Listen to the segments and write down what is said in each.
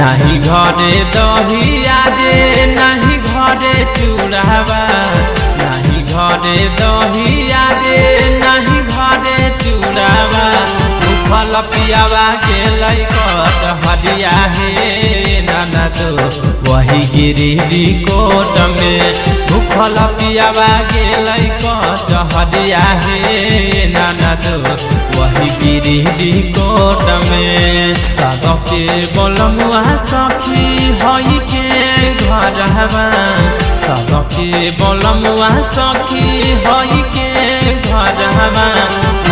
नहीं घरे दहिया रे नहीं घरे चूड़ावा नहीं घरे दहिया रे नहीं घरे चूड़ावा फल पियावा गेलै कचहरिया हे ननद वही गिरिडीह कोर्ट में भूखल पियावा गेलै कचहरिया हे ननद वही गिरिडीह कोर्ट में सबके बोलमुआ सखी हई के घरवा सबके बोलमुआ सखी हई के घरवा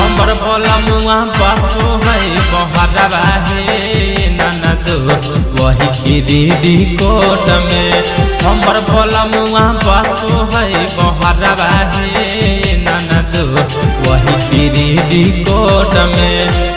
हमर बोलमुआ बसो है बहरवा हे ननद वही गिरिडीह कोर्ट में हमर बोलमुआ बसो है बहरवा हे ननद वही गिरिडीह कोर्ट में।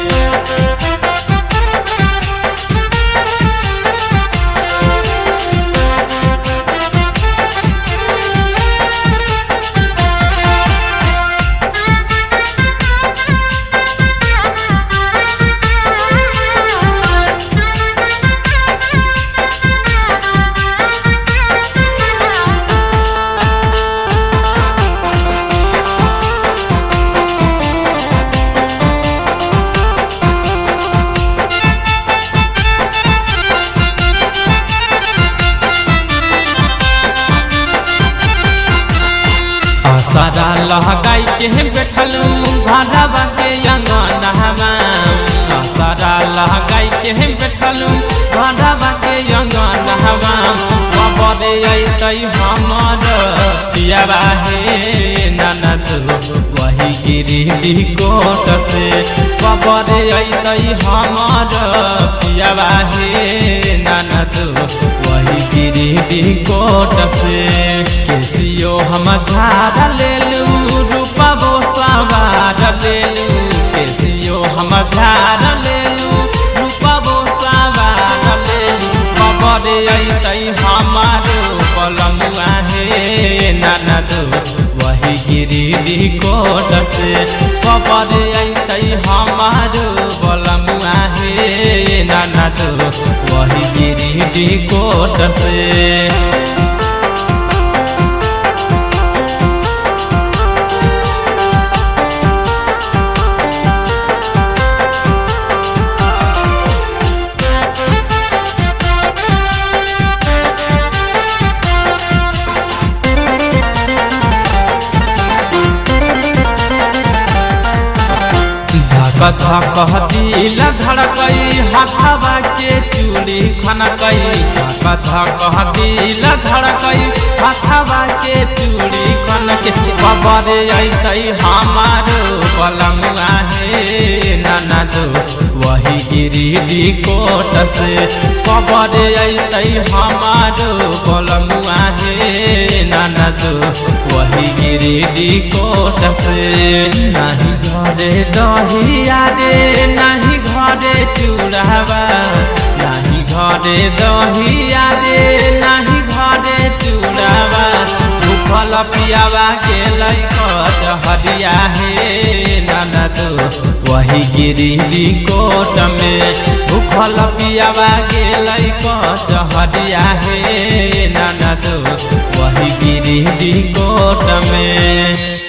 सारा लहगाई के बैठलू घरवा के अंगनवा सारा लहगाई के बैठलू घरवा के अंगनवा बबरे अतै हमर पियावा हे ननद वही गिरिडीह कोर्ट से बबरे अतै हमर पियावा हे ननद वही गिरिडीह कोर्ट से केसियो हम झाड़ लेलू रूपबो सवार लेलू केसियो हम झाड़ लेलू रूपबो सवार लेलू बबरे अतै हमारो बोलमुआ हे ननद वही गिरिडीह कोर्ट से बबरे अतै हमारो बोलमुआ हे ननद वही गिरिडीह कोर्ट से। कथा कहती धड़कई हथवा के चूड़ी खनकई कथा कहती धड़कई हथवा के चूड़ी खनके बबरे अतै हमारो बोलमुआ हे ननद वही गिरिडीह कोर्ट से बबरे अतै हमारो बोलमुआ हे ननद वही गिरिडीह कोर्ट से नहीं घरे दहिया रे नहीं घरे चूड़ावा नहीं घरे दहिया रे नहीं घरे चूड़ावा भूखल पियावा गेलै कचहरिया हे ननद वही गिरिडीह कोर्ट में भूखल पियावा गेलै कचहरिया हे ननद वही गिरिडीह कोर्ट में।